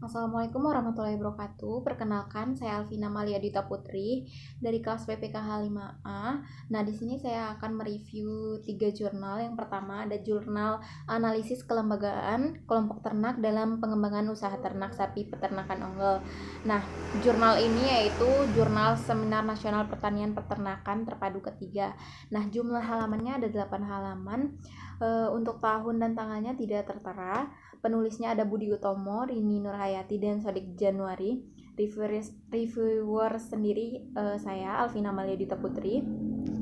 Assalamualaikum warahmatullahi wabarakatuh. Perkenalkan, saya Alvina Malia Dita Putri dari kelas PPKH 5A. Nah, di sini saya akan mereview 3 jurnal. Yang pertama ada jurnal analisis kelembagaan kelompok ternak dalam pengembangan usaha ternak sapi peternakan unggul. Nah, jurnal ini yaitu Jurnal Seminar Nasional Pertanian Peternakan Terpadu ketiga. Nah, jumlah halamannya ada 8 halaman. Untuk tahun dan tanggalnya tidak tertera. Penulisnya ada Budi Utomo, Rini Nurhayati, dan Sodik Januari. Reviewer sendiri saya Alvina Malia Dita Putri.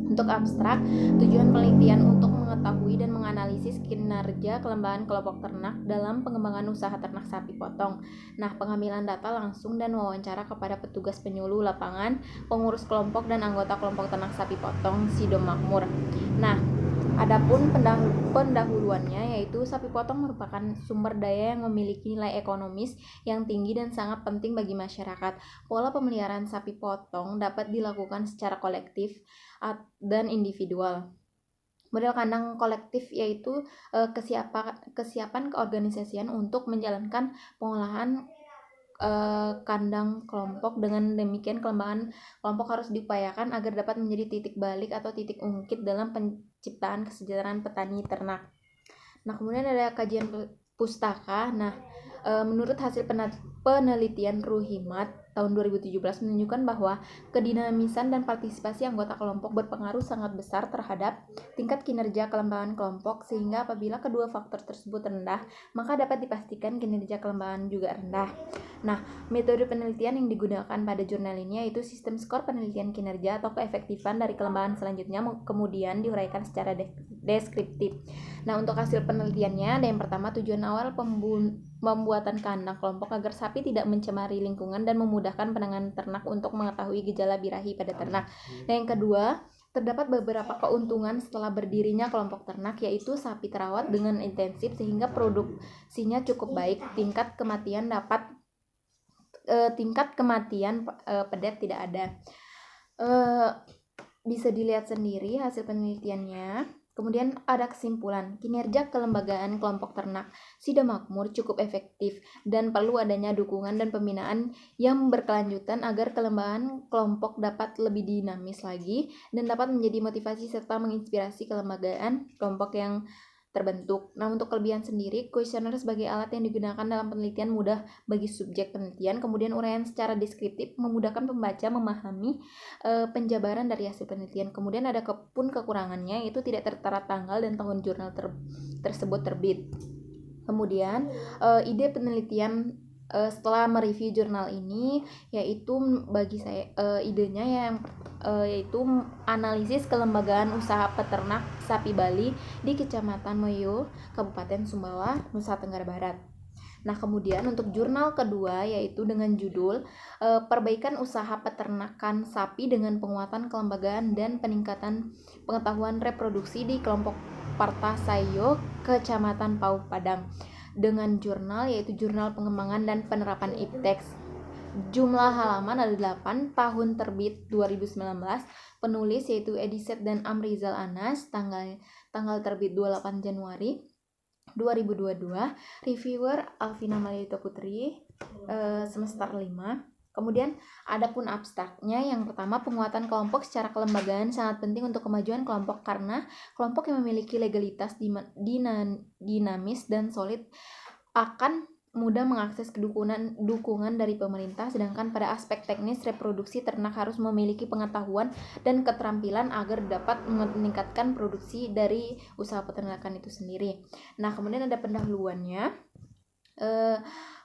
Untuk abstrak, tujuan penelitian untuk mengetahui dan menganalisis kinerja kelembagaan kelompok ternak dalam pengembangan usaha ternak sapi potong. Nah, pengambilan data langsung dan wawancara kepada petugas penyuluh lapangan, pengurus kelompok dan anggota kelompok ternak sapi potong Sidomakmur. Nah, adapun pendahuluannya yaitu sapi potong merupakan sumber daya yang memiliki nilai ekonomis yang tinggi dan sangat penting bagi masyarakat. Pola pemeliharaan sapi potong dapat dilakukan secara kolektif dan individual. Model kandang kolektif yaitu kesiapan keorganisasian untuk menjalankan pengolahan kandang kelompok. Dengan demikian kelembagaan kelompok harus diupayakan agar dapat menjadi titik balik atau titik ungkit dalam penciptaan kesejahteraan petani ternak. Nah, kemudian ada kajian pustaka. Nah, menurut hasil penelitian Ruhimat tahun 2017 menunjukkan bahwa kedinamisan dan partisipasi anggota kelompok berpengaruh sangat besar terhadap tingkat kinerja kelembagaan kelompok, sehingga apabila kedua faktor tersebut rendah, maka dapat dipastikan kinerja kelembagaan juga rendah. Nah, metode penelitian yang digunakan pada jurnal ini yaitu sistem skor penelitian kinerja atau keefektifan dari kelembagaan selanjutnya, kemudian diuraikan secara deskriptif. Nah, untuk hasil penelitiannya ada yang pertama, tujuan awal pembuatan kandang kelompok agar sapi tidak mencemari lingkungan dan memudahkan penanganan ternak untuk mengetahui gejala birahi pada ternak. Dan yang kedua, terdapat beberapa keuntungan setelah berdirinya kelompok ternak, yaitu sapi terawat dengan intensif sehingga produksinya cukup baik, tingkat kematian pedet tidak ada. Bisa dilihat sendiri hasil penelitiannya. Kemudian ada kesimpulan, kinerja kelembagaan kelompok ternak Sidomakmur cukup efektif dan perlu adanya dukungan dan pembinaan yang berkelanjutan agar kelembagaan kelompok dapat lebih dinamis lagi dan dapat menjadi motivasi serta menginspirasi kelembagaan kelompok yang terbentuk. Nah, untuk kelebihan sendiri, kuesioner sebagai alat yang digunakan dalam penelitian mudah bagi subjek penelitian, kemudian uraian secara deskriptif memudahkan pembaca memahami penjabaran dari hasil penelitian. Kemudian ada kekurangannya, yaitu tidak tertera tanggal dan tahun jurnal tersebut terbit. Kemudian ide penelitian setelah mereview jurnal ini yaitu bagi saya idenya yaitu analisis kelembagaan usaha peternak sapi Bali di Kecamatan Moyo, Kabupaten Sumbawa, Nusa Tenggara Barat. Nah, kemudian untuk jurnal kedua yaitu dengan judul Perbaikan Usaha Peternakan Sapi dengan Penguatan Kelembagaan dan Peningkatan Pengetahuan Reproduksi di Kelompok Partasayo, Kecamatan Pau, Padang, dengan jurnal yaitu Jurnal Pengembangan dan Penerapan IPTEX. Jumlah halaman ada 8, tahun terbit 2019, penulis yaitu Ediset dan Amrizal Anas, tanggal terbit 28 Januari 2022, reviewer Alvina Malia Putri, semester 5. Kemudian adapun abstraknya, yang pertama, penguatan kelompok secara kelembagaan sangat penting untuk kemajuan kelompok karena kelompok yang memiliki legalitas dinamis dan solid akan mudah mengakses dukungan dari pemerintah, sedangkan pada aspek teknis reproduksi ternak harus memiliki pengetahuan dan keterampilan agar dapat meningkatkan produksi dari usaha peternakan itu sendiri. Nah, kemudian ada pendahuluannya.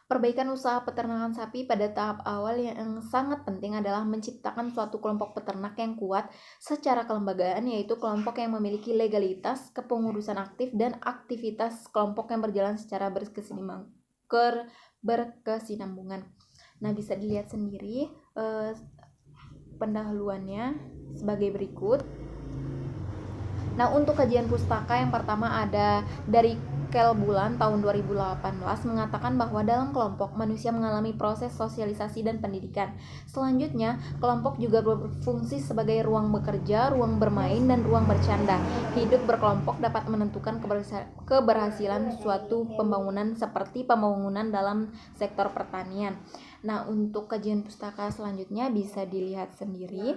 Perbaikan usaha peternakan sapi pada tahap awal yang sangat penting adalah menciptakan suatu kelompok peternak yang kuat secara kelembagaan, yaitu kelompok yang memiliki legalitas, kepengurusan aktif, dan aktivitas kelompok yang berjalan secara berkesinambungan. Nah, bisa dilihat sendiri pendahuluannya sebagai berikut. Nah, untuk kajian pustaka yang pertama ada dari Kelbulan tahun 2018 mengatakan bahwa dalam kelompok manusia mengalami proses sosialisasi dan pendidikan. Selanjutnya, kelompok juga berfungsi sebagai ruang bekerja, ruang bermain, dan ruang bercanda. Hidup berkelompok dapat menentukan keberhasilan suatu pembangunan seperti pembangunan dalam sektor pertanian. Nah, untuk kajian pustaka selanjutnya bisa dilihat sendiri.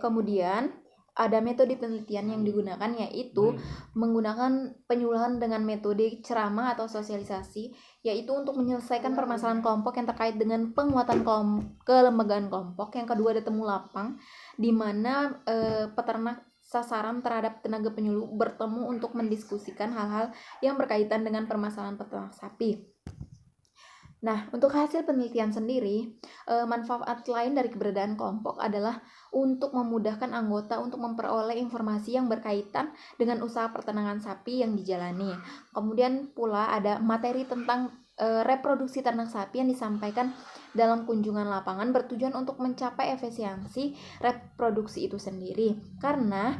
Kemudian ada metode penelitian yang digunakan, yaitu menggunakan penyuluhan dengan metode ceramah atau sosialisasi, yaitu untuk menyelesaikan permasalahan kelompok yang terkait dengan penguatan kelembagaan kelompok. Yang kedua ada temu lapang, di mana peternak sasaran terhadap tenaga penyuluh bertemu untuk mendiskusikan hal-hal yang berkaitan dengan permasalahan peternak sapi. Nah, untuk hasil penelitian sendiri, manfaat lain dari keberadaan kelompok adalah untuk memudahkan anggota untuk memperoleh informasi yang berkaitan dengan usaha peternakan sapi yang dijalani. Kemudian pula ada materi tentang reproduksi ternak sapi yang disampaikan dalam kunjungan lapangan bertujuan untuk mencapai efisiensi reproduksi itu sendiri. Karena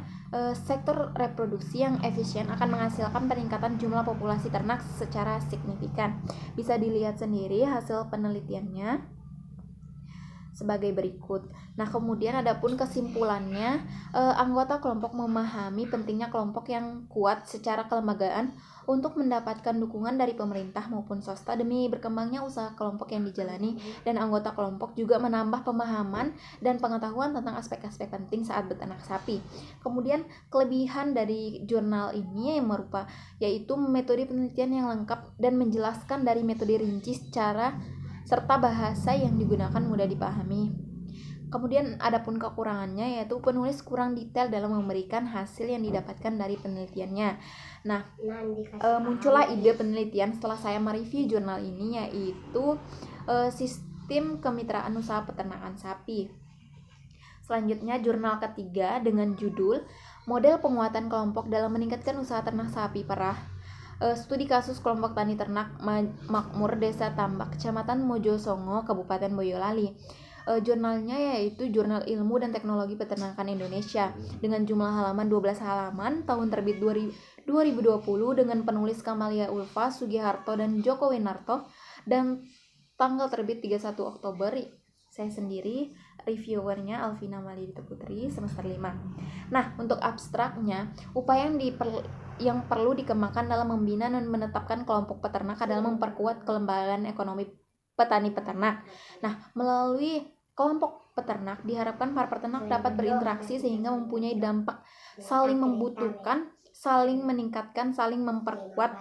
sektor reproduksi yang efisien akan menghasilkan peningkatan jumlah populasi ternak secara signifikan. Bisa dilihat sendiri hasil penelitiannya sebagai berikut. Nah, kemudian adapun kesimpulannya, anggota kelompok memahami pentingnya kelompok yang kuat secara kelembagaan untuk mendapatkan dukungan dari pemerintah maupun swasta demi berkembangnya usaha kelompok yang dijalani, dan anggota kelompok juga menambah pemahaman dan pengetahuan tentang aspek-aspek penting saat beternak sapi. Kemudian kelebihan dari jurnal ini yaitu metode penelitian yang lengkap dan menjelaskan dari metode rinci serta bahasa yang digunakan mudah dipahami. Kemudian adapun kekurangannya, yaitu penulis kurang detail dalam memberikan hasil yang didapatkan dari penelitiannya. Nah, muncullah ide penelitian setelah saya mereview jurnal ini, yaitu sistem kemitraan usaha peternakan sapi. Selanjutnya jurnal ketiga dengan judul Model Penguatan Kelompok dalam Meningkatkan Usaha Ternak Sapi Perah. Studi kasus kelompok tani ternak makmur Desa Tambak, Kecamatan Mojosongo, Kabupaten Boyolali. Jurnalnya yaitu Jurnal Ilmu dan Teknologi Peternakan Indonesia dengan jumlah halaman 12 halaman, tahun terbit 2020 dengan penulis Kamalia Ulfa, Sugiharto, dan Joko Winarto, dan tanggal terbit 31 Oktober. Saya sendiri reviewernya Alvina Maliadita Putri, semester 5. Nah, untuk abstraknya, upaya yang perlu dikembangkan dalam membina dan menetapkan kelompok peternak adalah memperkuat kelembagaan ekonomi petani peternak. Nah, melalui kelompok peternak diharapkan para peternak dapat berinteraksi sehingga mempunyai dampak saling membutuhkan, saling meningkatkan, saling memperkuat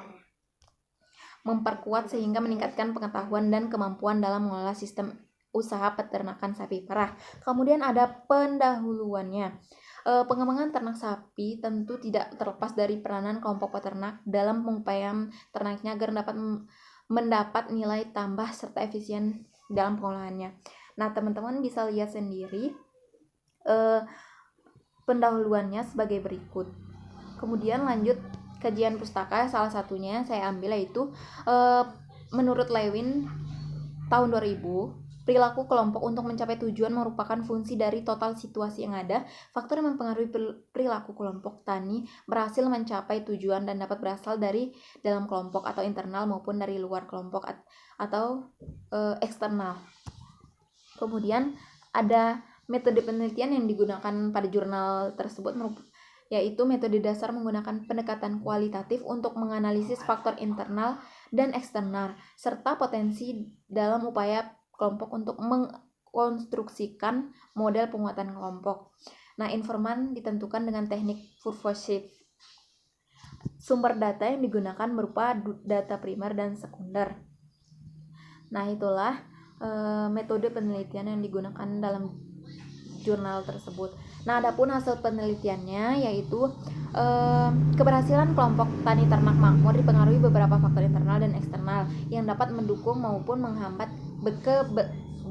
sehingga meningkatkan pengetahuan dan kemampuan dalam mengelola sistem usaha peternakan sapi perah. Kemudian ada pendahuluannya. Pengembangan ternak sapi tentu tidak terlepas dari peranan kelompok peternak dalam pengupayan ternaknya agar dapat mendapat nilai tambah serta efisien dalam pengolahannya. Nah, teman-teman bisa lihat sendiri pendahuluannya sebagai berikut. Kemudian lanjut kajian pustaka, salah satunya yang saya ambil yaitu menurut Lewin tahun 2000, perilaku kelompok untuk mencapai tujuan merupakan fungsi dari total situasi yang ada. Faktor yang mempengaruhi perilaku kelompok tani berhasil mencapai tujuan dan dapat berasal dari dalam kelompok atau internal maupun dari luar kelompok atau eksternal. Kemudian ada metode penelitian yang digunakan pada jurnal tersebut, yaitu metode dasar menggunakan pendekatan kualitatif untuk menganalisis faktor internal dan eksternal serta potensi dalam upaya kelompok untuk mengkonstruksikan model penguatan kelompok. Nah, informan ditentukan dengan teknik purposive. Sumber data yang digunakan berupa data primer dan sekunder. Nah, itulah metode penelitian yang digunakan dalam jurnal tersebut. Nah, adapun hasil penelitiannya yaitu keberhasilan kelompok tani ternak makmur dipengaruhi beberapa faktor internal dan eksternal yang dapat mendukung maupun menghambat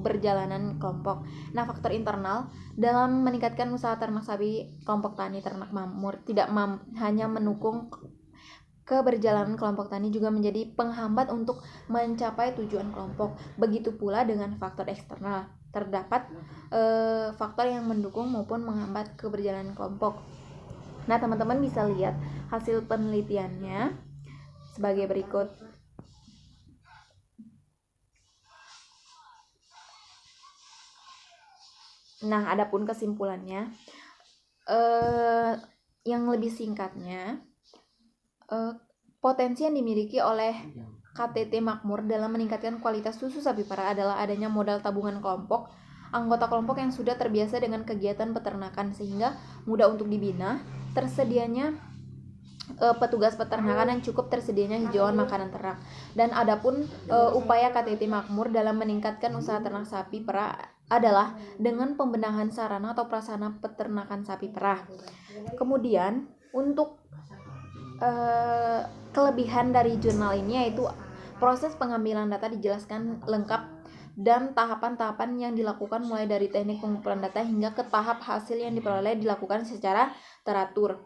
berjalanan kelompok. Nah, faktor internal dalam meningkatkan usaha ternak sapi kelompok tani ternak makmur tidak hanya mendukung Keberjalanan kelompok tani juga menjadi penghambat untuk mencapai tujuan kelompok. Begitu pula dengan faktor eksternal. Terdapat faktor yang mendukung maupun menghambat keberjalanan kelompok. Nah, teman-teman bisa lihat hasil penelitiannya sebagai berikut. Nah, adapun kesimpulannya, yang lebih singkatnya, potensi yang dimiliki oleh KTT Makmur dalam meningkatkan kualitas susu sapi perah adalah adanya modal tabungan kelompok, anggota kelompok yang sudah terbiasa dengan kegiatan peternakan sehingga mudah untuk dibina, tersedianya petugas peternakan yang cukup, tersedianya hijauan makanan ternak. Dan adapun upaya KTT Makmur dalam meningkatkan usaha ternak sapi perah adalah dengan pembenahan sarana atau prasarana peternakan sapi perah. Kemudian untuk kelebihan dari jurnal ini yaitu proses pengambilan data dijelaskan lengkap dan tahapan-tahapan yang dilakukan mulai dari teknik pengumpulan data hingga ke tahap hasil yang diperoleh dilakukan secara teratur.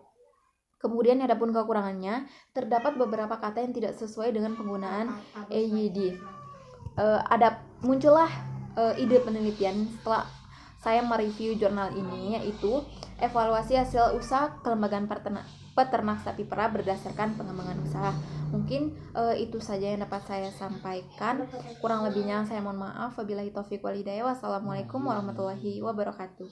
Kemudian adapun kekurangannya, terdapat beberapa kata yang tidak sesuai dengan penggunaan EYD. Muncullah ide penelitian setelah saya mereview jurnal ini, yaitu evaluasi hasil usaha kelembagaan peternak sapi perah berdasarkan pengembangan usaha. Mungkin itu saja yang dapat saya sampaikan. Kurang lebihnya saya mohon maaf. Wabillahi taufiq wal hidayah. Wassalamualaikum warahmatullahi wabarakatuh.